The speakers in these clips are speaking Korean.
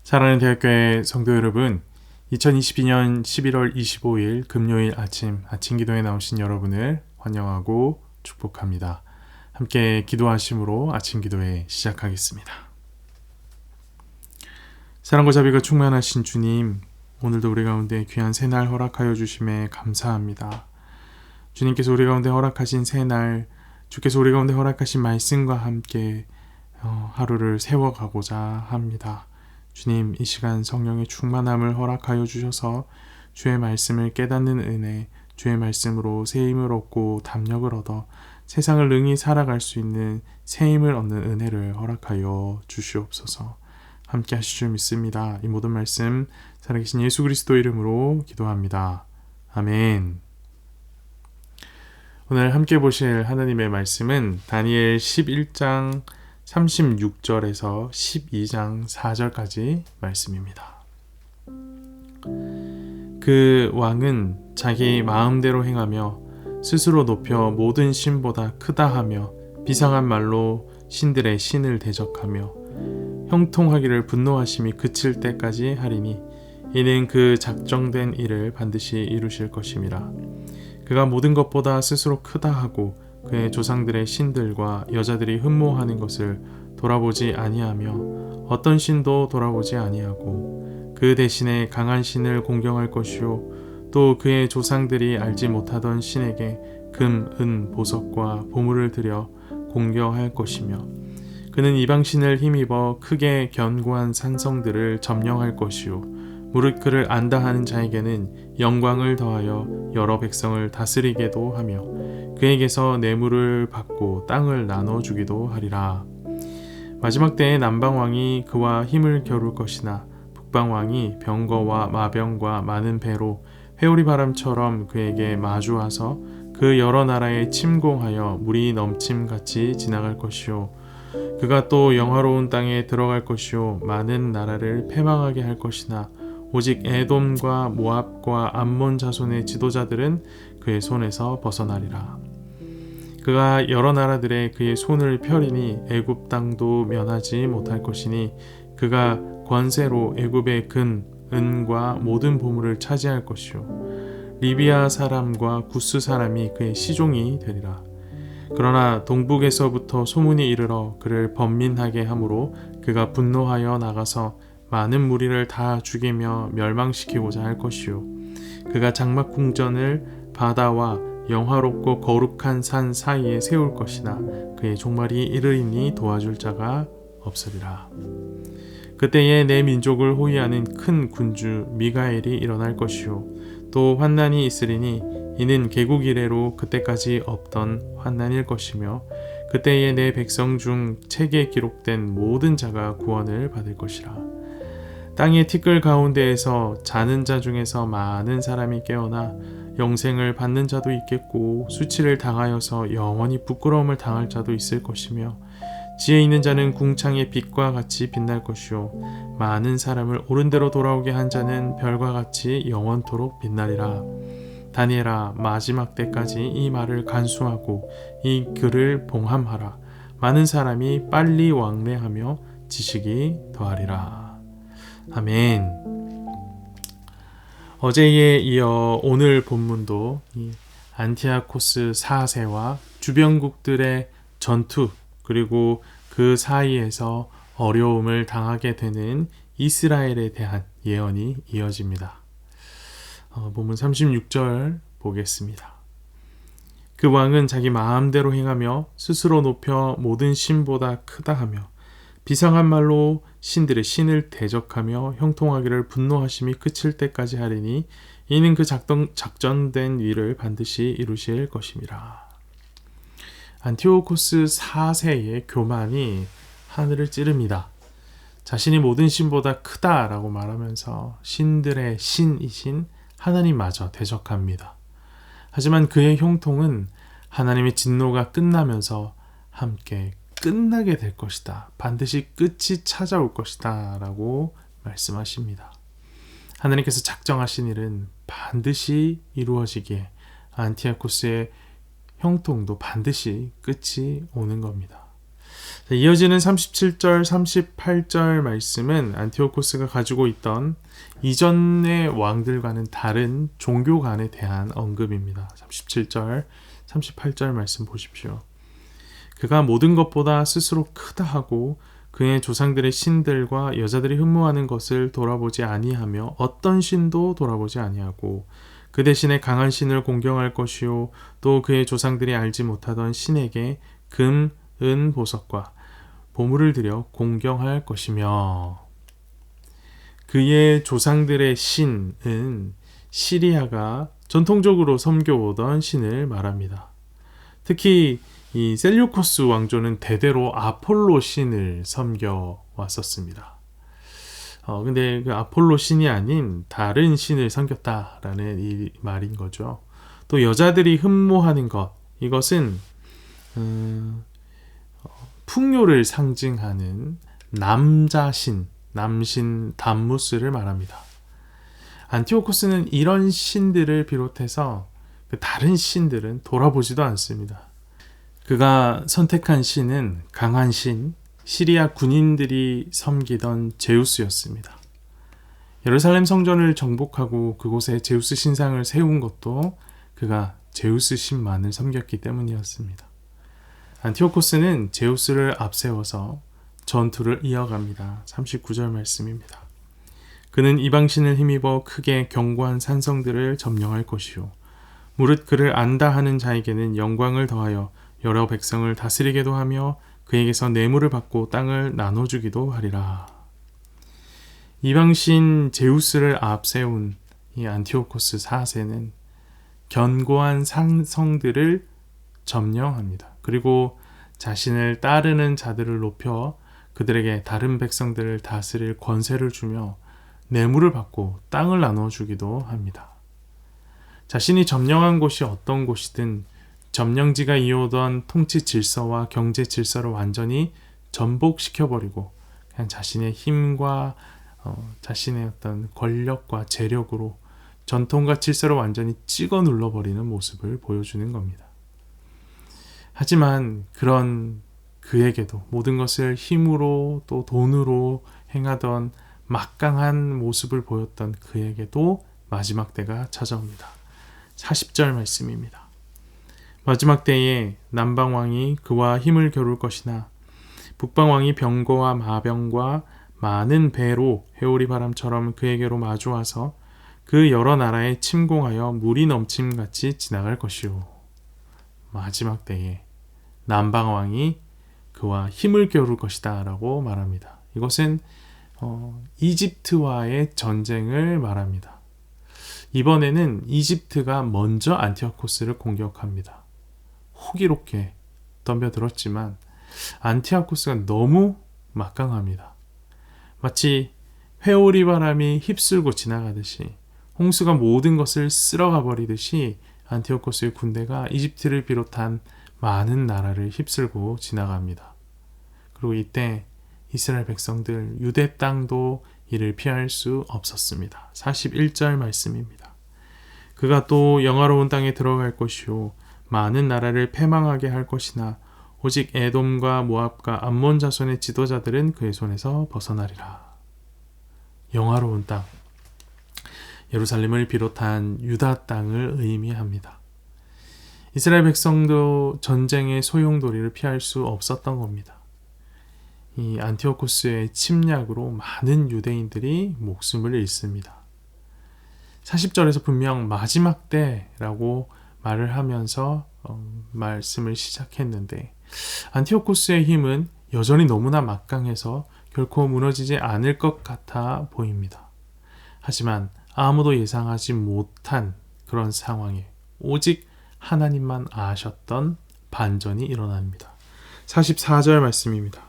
사랑하는 대학교의 성도 여러분, 2022년 11월 25일 금요일 아침 기도에 나오신 여러분을 환영하고 축복합니다. 함께 기도하심으로 아침 기도회 시작하겠습니다. 사랑과 자비가 충만하신 주님, 오늘도 우리 가운데 귀한 새날 허락하여 주심에 감사합니다. 주님께서 우리 가운데 허락하신 새날, 주께서 우리 가운데 허락하신 말씀과 함께 하루를 세워가고자 합니다. 주님, 이 시간 성령의 충만함을 허락하여 주셔서 주의 말씀을 깨닫는 은혜, 주의 말씀으로 새 힘을 얻고 담력을 얻어 세상을 능히 살아갈 수 있는 새 힘을 얻는 은혜를 허락하여 주시옵소서. 함께 하실 줄 믿습니다. 이 모든 말씀 살아계신 예수 그리스도 이름으로 기도합니다. 아멘. 오늘 함께 보실 하나님의 말씀은 다니엘 11장 36절에서 12장 4절까지 말씀입니다. 그 왕은 자기 마음대로 행하며 스스로 높여 모든 신보다 크다 하며 비상한 말로 신들의 신을 대적하며 형통하기를 분노하심이 그칠 때까지 하리니 이는 그 작정된 일을 반드시 이루실 것임이라. 그가 모든 것보다 스스로 크다 하고 그의 조상들의 신들과 여자들이 흠모하는 것을 돌아보지 아니하며 어떤 신도 돌아보지 아니하고 그 대신에 강한 신을 공경할 것이요 또 그의 조상들이 알지 못하던 신에게 금, 은, 보석과 보물을 들여 공경할 것이며 그는 이방신을 힘입어 크게 견고한 산성들을 점령할 것이요 무릇 그를 안다 하는 자에게는 영광을 더하여 여러 백성을 다스리게도 하며 그에게서 뇌물을 받고 땅을 나눠주기도 하리라. 마지막 때에 남방왕이 그와 힘을 겨룰 것이나 북방왕이 병거와 마병과 많은 배로 회오리 바람처럼 그에게 마주와서 그 여러 나라에 침공하여 물이 넘침같이 지나갈 것이요 그가 또 영화로운 땅에 들어갈 것이요 많은 나라를 패망하게 할 것이나 오직 에돔과 모압과 암몬 자손의 지도자들은 그의 손에서 벗어나리라. 그가 여러 나라들의 그의 손을 펴리니 애굽 땅도 면하지 못할 것이니 그가 권세로 애굽의 금, 은과 모든 보물을 차지할 것이요 리비아 사람과 구스 사람이 그의 시종이 되리라. 그러나 동북에서부터 소문이 이르러 그를 번민하게 하므로 그가 분노하여 나가서 많은 무리를 다 죽이며 멸망시키고자 할 것이요 그가 장막 궁전을 바다와 영화롭고 거룩한 산 사이에 세울 것이나 그의 종말이 이르리니 도와줄 자가 없으리라. 그때에 내 민족을 호위하는 큰 군주 미가엘이 일어날 것이요 또 환난이 있으리니 이는 개국 이래로 그때까지 없던 환난일 것이며 그때에 내 백성 중 책에 기록된 모든 자가 구원을 받을 것이라. 땅의 티끌 가운데에서 자는 자 중에서 많은 사람이 깨어나 영생을 받는 자도 있겠고 수치를 당하여서 영원히 부끄러움을 당할 자도 있을 것이며 지혜 있는 자는 궁창의 빛과 같이 빛날 것이요 많은 사람을 옳은 대로 돌아오게 한 자는 별과 같이 영원토록 빛나리라. 다니엘아 마지막 때까지 이 말을 간수하고 이 글을 봉함하라. 많은 사람이 빨리 왕래하며 지식이 더하리라. 아멘. 어제에 이어 오늘 본문도 이 안티아코스 4세와 주변국들의 전투 그리고 그 사이에서 어려움을 당하게 되는 이스라엘에 대한 예언이 이어집니다. 본문 36절 보겠습니다. 그 왕은 자기 마음대로 행하며 스스로 높여 모든 신보다 크다 하며 비상한 말로 신들의 신을 대적하며 형통하기를 분노하심이 그칠 때까지 하리니 이는 그 작전된 일을 반드시 이루실 것임이라. 안티오코스 4세의 교만이 하늘을 찌릅니다. 자신이 모든 신보다 크다라고 말하면서 신들의 신이신 하나님마저 대적합니다. 하지만 그의 형통은 하나님의 진노가 끝나면서 함께 끝나게 될 것이다. 반드시 끝이 찾아올 것이다 라고 말씀하십니다. 하나님께서 작정하신 일은 반드시 이루어지기에 안티아코스의 형통도 반드시 끝이 오는 겁니다. 이어지는 37절, 38절 말씀은 안티오코스가 가지고 있던 이전의 왕들과는 다른 종교관에 대한 언급입니다. 37절, 38절 말씀 보십시오. 그가 모든 것보다 스스로 크다 하고 그의 조상들의 신들과 여자들이 흠모하는 것을 돌아보지 아니하며 어떤 신도 돌아보지 아니하고 그 대신에 강한 신을 공경할 것이요 또 그의 조상들이 알지 못하던 신에게 금, 은, 보석과 보물을 들여 공경할 것이며 그의 조상들의 신은 시리아가 전통적으로 섬겨오던 신을 말합니다. 특히 이 셀류코스 왕조는 대대로 아폴로 신을 섬겨 왔었습니다. 근데 그 아폴로 신이 아닌 다른 신을 섬겼다라는 이 말인 거죠. 또 여자들이 흠모하는 것, 이것은 풍요를 상징하는 남자신, 남신 담무스를 말합니다. 안티오코스는 이런 신들을 비롯해서 그 다른 신들은 돌아보지도 않습니다. 그가 선택한 신은 강한 신, 시리아 군인들이 섬기던 제우스였습니다. 예루살렘 성전을 정복하고 그곳에 제우스 신상을 세운 것도 그가 제우스 신만을 섬겼기 때문이었습니다. 안티오코스는 제우스를 앞세워서 전투를 이어갑니다. 39절 말씀입니다. 그는 이방신을 힘입어 크게 견고한 산성들을 점령할 것이요 무릇 그를 안다 하는 자에게는 영광을 더하여 여러 백성을 다스리게도 하며 그에게서 뇌물을 받고 땅을 나눠주기도 하리라. 이방신 제우스를 앞세운 이 안티오코스 4세는 견고한 산성들을 점령합니다. 그리고 자신을 따르는 자들을 높여 그들에게 다른 백성들을 다스릴 권세를 주며 뇌물을 받고 땅을 나눠주기도 합니다. 자신이 점령한 곳이 어떤 곳이든 점령지가 이어오던 통치 질서와 경제 질서를 완전히 전복시켜버리고 그냥 자신의 힘과 자신의 어떤 권력과 재력으로 전통과 질서를 완전히 찍어 눌러버리는 모습을 보여주는 겁니다. 하지만 그런 그에게도 모든 것을 힘으로 또 돈으로 행하던 막강한 모습을 보였던 그에게도 마지막 때가 찾아옵니다. 40절 말씀입니다. 마지막 때에 남방왕이 그와 힘을 겨룰 것이나 북방왕이 병거와 마병과 많은 배로 회오리 바람처럼 그에게로 마주와서 그 여러 나라에 침공하여 물이 넘침같이 지나갈 것이요. 마지막 때에 남방왕이 그와 힘을 겨룰 것이다 라고 말합니다. 이것은 이집트와의 전쟁을 말합니다. 이번에는 이집트가 먼저 안티오코스를 공격합니다. 호기롭게 덤벼들었지만 안티오코스가 너무 막강합니다. 마치 회오리 바람이 휩쓸고 지나가듯이 홍수가 모든 것을 쓸어가 버리듯이 안티오코스의 군대가 이집트를 비롯한 많은 나라를 휩쓸고 지나갑니다. 그리고 이때 이스라엘 백성들 유대 땅도 이를 피할 수 없었습니다. 41절 말씀입니다. 그가 또 영화로운 땅에 들어갈 것이요 많은 나라를 패망하게 할 것이나 오직 에돔과 모압과 암몬 자손의 지도자들은 그의 손에서 벗어나리라. 영화로운 땅, 예루살렘을 비롯한 유다 땅을 의미합니다. 이스라엘 백성도 전쟁의 소용돌이를 피할 수 없었던 겁니다. 이 안티오코스의 침략으로 많은 유대인들이 목숨을 잃습니다. 40절에서 분명 마지막 때라고 말을 하면서 말씀을 시작했는데 안티오코스의 힘은 여전히 너무나 막강해서 결코 무너지지 않을 것 같아 보입니다. 하지만 아무도 예상하지 못한 그런 상황에 오직 하나님만 아셨던 반전이 일어납니다. 44절 말씀입니다.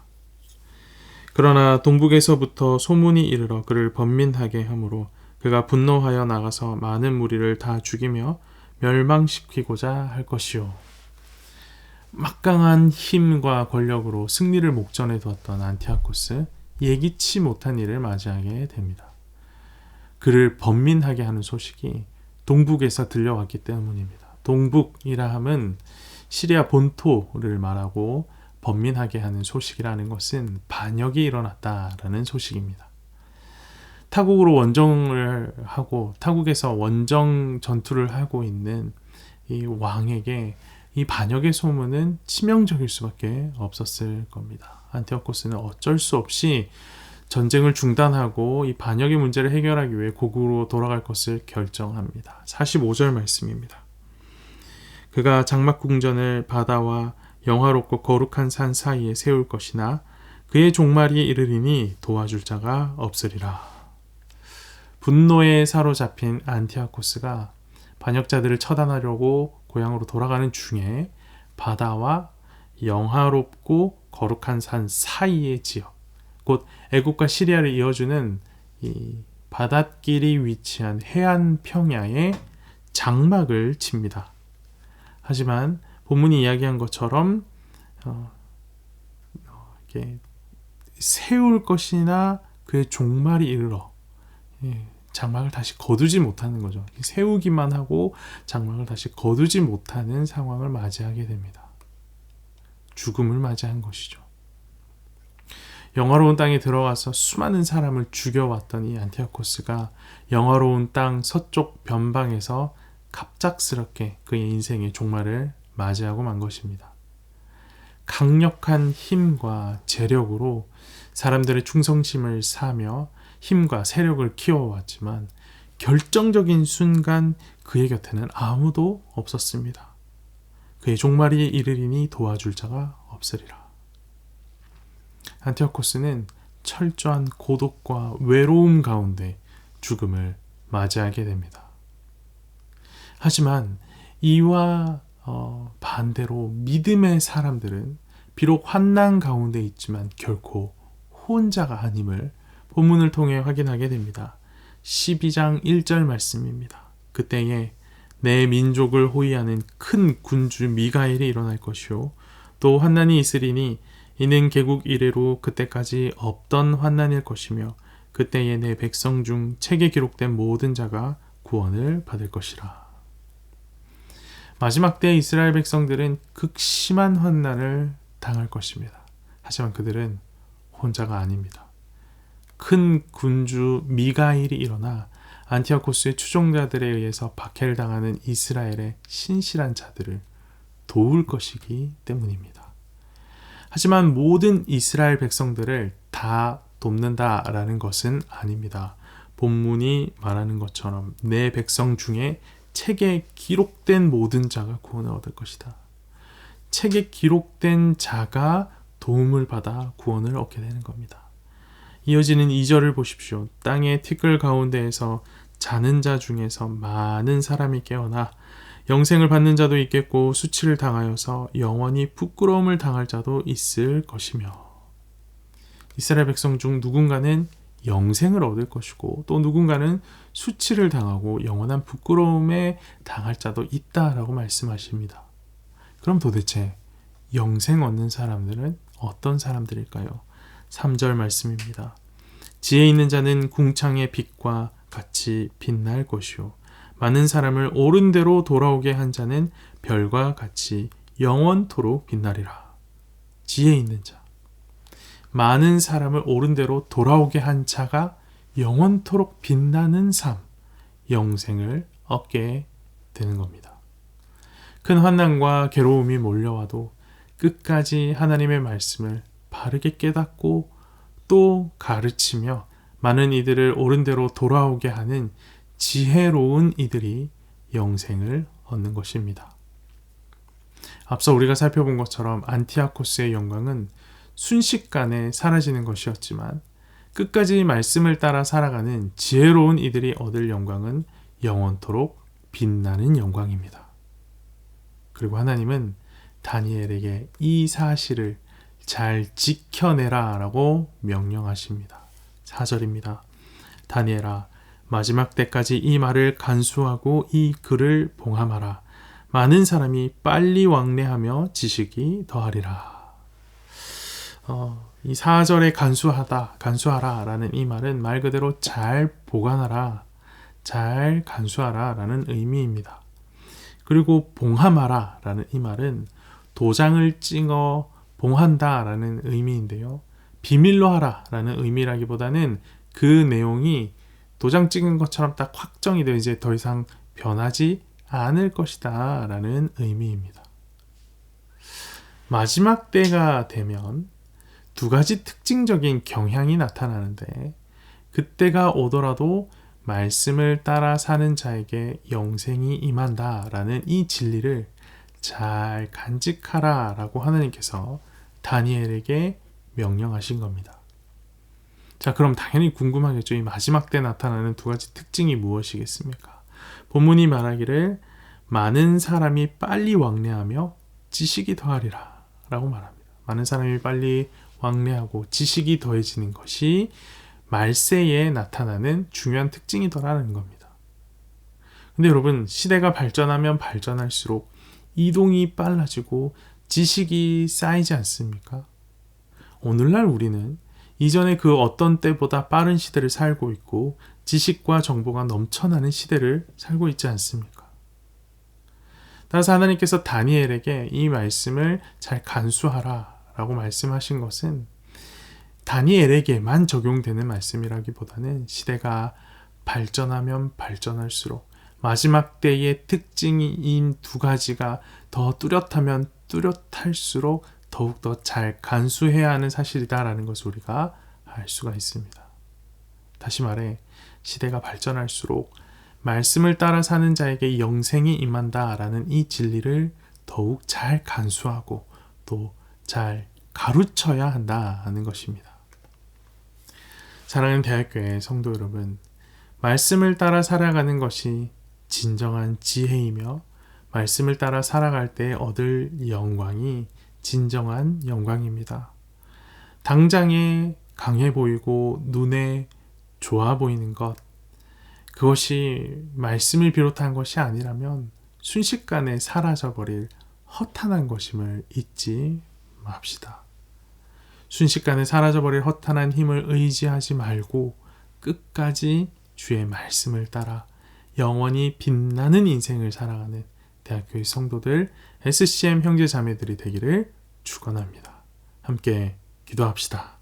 그러나 동북에서부터 소문이 이르러 그를 번민하게 하므로 그가 분노하여 나가서 많은 무리를 다 죽이며 멸망시키고자 할 것이요. 막강한 힘과 권력으로 승리를 목전에 두었던 안티오코스, 예기치 못한 일을 맞이하게 됩니다. 그를 번민하게 하는 소식이 동북에서 들려왔기 때문입니다. 동북이라 함은 시리아 본토를 말하고 번민하게 하는 소식이라는 것은 반역이 일어났다라는 소식입니다. 타국으로 원정을 하고 타국에서 원정 전투를 하고 있는 이 왕에게 이 반역의 소문은 치명적일 수밖에 없었을 겁니다. 안티오코스는 어쩔 수 없이 전쟁을 중단하고 이 반역의 문제를 해결하기 위해 고국으로 돌아갈 것을 결정합니다. 45절 말씀입니다. 그가 장막궁전을 바다와 영화롭고 거룩한 산 사이에 세울 것이나 그의 종말이 이르리니 도와줄 자가 없으리라. 분노에 사로잡힌 안티오코스가 반역자들을 처단하려고 고향으로 돌아가는 중에 바다와 영화롭고 거룩한 산 사이의 지역, 곧 애국과 시리아를 이어주는 이 바닷길이 위치한 해안 평야에 장막을 칩니다. 하지만 본문이 이야기한 것처럼 이렇게 세울 것이나 그의 종말이 이르러 장막을 다시 거두지 못하는 거죠. 세우기만 하고 장막을 다시 거두지 못하는 상황을 맞이하게 됩니다. 죽음을 맞이한 것이죠. 영화로운 땅에 들어가서 수많은 사람을 죽여왔던 이 안티오코스가 영화로운 땅 서쪽 변방에서 갑작스럽게 그의 인생의 종말을 맞이하고 만 것입니다. 강력한 힘과 재력으로 사람들의 충성심을 사며 힘과 세력을 키워왔지만 결정적인 순간 그의 곁에는 아무도 없었습니다. 그의 종말이 이르리니 도와줄 자가 없으리라. 안티오코스는 철저한 고독과 외로움 가운데 죽음을 맞이하게 됩니다. 하지만 이와 반대로 믿음의 사람들은 비록 환난 가운데 있지만 결코 혼자가 아님을 본문을 통해 확인하게 됩니다. 12장 1절 말씀입니다. 그때에 내 민족을 호위하는 큰 군주 미가엘이 일어날 것이요 또 환난이 있으리니 이는 개국 이래로 그때까지 없던 환난일 것이며 그때에 내 백성 중 책에 기록된 모든 자가 구원을 받을 것이라. 마지막 때 이스라엘 백성들은 극심한 환난을 당할 것입니다. 하지만 그들은 혼자가 아닙니다. 큰 군주 미가일이 일어나 안티오코스의 추종자들에 의해서 박해를 당하는 이스라엘의 신실한 자들을 도울 것이기 때문입니다. 하지만 모든 이스라엘 백성들을 다 돕는다라는 것은 아닙니다. 본문이 말하는 것처럼 내 백성 중에 책에 기록된 모든 자가 구원을 얻을 것이다. 책에 기록된 자가 도움을 받아 구원을 얻게 되는 겁니다. 이어지는 2절을 보십시오. 땅의 티끌 가운데에서 자는 자 중에서 많은 사람이 깨어나 영생을 받는 자도 있겠고 수치를 당하여서 영원히 부끄러움을 당할 자도 있을 것이며 이스라엘 백성 중 누군가는 영생을 얻을 것이고 또 누군가는 수치를 당하고 영원한 부끄러움에 당할 자도 있다라고 말씀하십니다. 그럼 도대체 영생 얻는 사람들은 어떤 사람들일까요? 3절 말씀입니다. 지혜 있는 자는 궁창의 빛과 같이 빛날 것이요 많은 사람을 옳은 대로 돌아오게 한 자는 별과 같이 영원토록 빛나리라. 지혜 있는 자, 많은 사람을 옳은 대로 돌아오게 한 자가 영원토록 빛나는 삶, 영생을 얻게 되는 겁니다. 큰 환난과 괴로움이 몰려와도 끝까지 하나님의 말씀을 바르게 깨닫고 또 가르치며 많은 이들을 옳은 대로 돌아오게 하는 지혜로운 이들이 영생을 얻는 것입니다. 앞서 우리가 살펴본 것처럼 안티오코스의 영광은 순식간에 사라지는 것이었지만 끝까지 말씀을 따라 살아가는 지혜로운 이들이 얻을 영광은 영원토록 빛나는 영광입니다. 그리고 하나님은 다니엘에게 이 사실을 잘 지켜내라 라고 명령하십니다. 4절입니다. 다니엘아, 마지막 때까지 이 말을 간수하고 이 글을 봉함하라. 많은 사람이 빨리 왕래하며 지식이 더하리라. 이 4절에 간수하라 라는 이 말은 말 그대로 잘 보관하라, 잘 간수하라 라는 의미입니다. 그리고 봉함하라 라는 이 말은 도장을 찍어 봉한다 라는 의미인데요. 비밀로 하라 라는 의미라기보다는 그 내용이 도장 찍은 것처럼 딱 확정이 되어 이제 더 이상 변하지 않을 것이다 라는 의미입니다. 마지막 때가 되면 두 가지 특징적인 경향이 나타나는데 그때가 오더라도 말씀을 따라 사는 자에게 영생이 임한다 라는 이 진리를 잘 간직하라 라고 하나님께서 다니엘에게 명령하신 겁니다. 자, 그럼 당연히 궁금하겠죠. 이 마지막 때 나타나는 두 가지 특징이 무엇이겠습니까? 본문이 말하기를 많은 사람이 빨리 왕래하며 지식이 더하리라 라고 말합니다. 많은 사람이 빨리 왕래하고 지식이 더해지는 것이 말세에 나타나는 중요한 특징이더라는 겁니다. 근데 여러분, 시대가 발전하면 발전할수록 이동이 빨라지고 지식이 쌓이지 않습니까? 오늘날 우리는 이전의 그 어떤 때보다 빠른 시대를 살고 있고 지식과 정보가 넘쳐나는 시대를 살고 있지 않습니까? 따라서 하나님께서 다니엘에게 이 말씀을 잘 간수하라 라고 말씀하신 것은 다니엘에게만 적용되는 말씀이라기보다는 시대가 발전하면 발전할수록 마지막 때의 특징인 두 가지가 더 뚜렷하면 뚜렷할수록 더욱더 잘 간수해야 하는 사실이다라는 것을 우리가 알 수가 있습니다. 다시 말해 시대가 발전할수록 말씀을 따라 사는 자에게 영생이 임한다라는 이 진리를 더욱 잘 간수하고 또 잘 가르쳐야 한다는 것입니다. 사랑하는 대학교의 성도 여러분, 말씀을 따라 살아가는 것이 진정한 지혜이며 말씀을 따라 살아갈 때 얻을 영광이 진정한 영광입니다. 당장에 강해 보이고 눈에 좋아 보이는 것, 그것이 말씀을 비롯한 것이 아니라면 순식간에 사라져버릴 허탄한 것임을 잊지 맙시다. 순식간에 사라져버릴 허탄한 힘을 의지하지 말고 끝까지 주의 말씀을 따라 영원히 빛나는 인생을 살아가는 대학교의 성도들, SCM 형제 자매들이 되기를 축원합니다. 함께 기도합시다.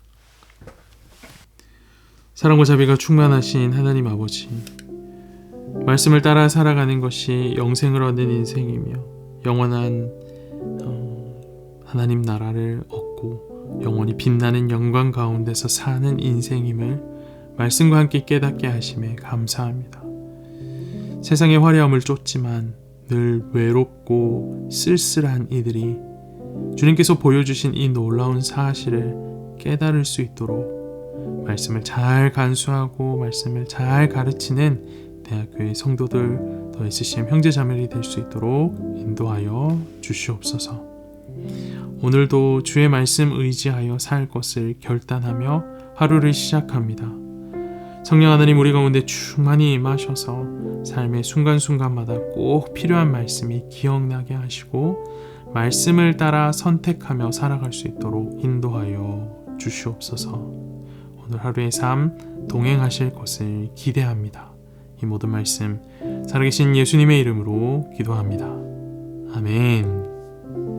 사랑과 자비가 충만하신 하나님 아버지, 말씀을 따라 살아가는 것이 영생을 얻는 인생이며 영원한 하나님 나라를 얻고 영원히 빛나는 영광 가운데서 사는 인생임을 말씀과 함께 깨닫게 하심에 감사합니다. 세상의 화려함을 쫓지만 늘 외롭고 쓸쓸한 이들이 주님께서 보여주신 이 놀라운 사실을 깨달을 수 있도록 말씀을 잘 간수하고 말씀을 잘 가르치는 대학교의 성도들, 더 SCM 형제자매들이 될 수 있도록 인도하여 주시옵소서. 오늘도 주의 말씀 의지하여 살 것을 결단하며 하루를 시작합니다. 성령 하나님, 우리 가운데 충만히 임하셔서 삶의 순간순간마다 꼭 필요한 말씀이 기억나게 하시고 말씀을 따라 선택하며 살아갈 수 있도록 인도하여 주시옵소서. 오늘 하루의 삶 동행하실 것을 기대합니다. 이 모든 말씀 살아계신 예수님의 이름으로 기도합니다. 아멘.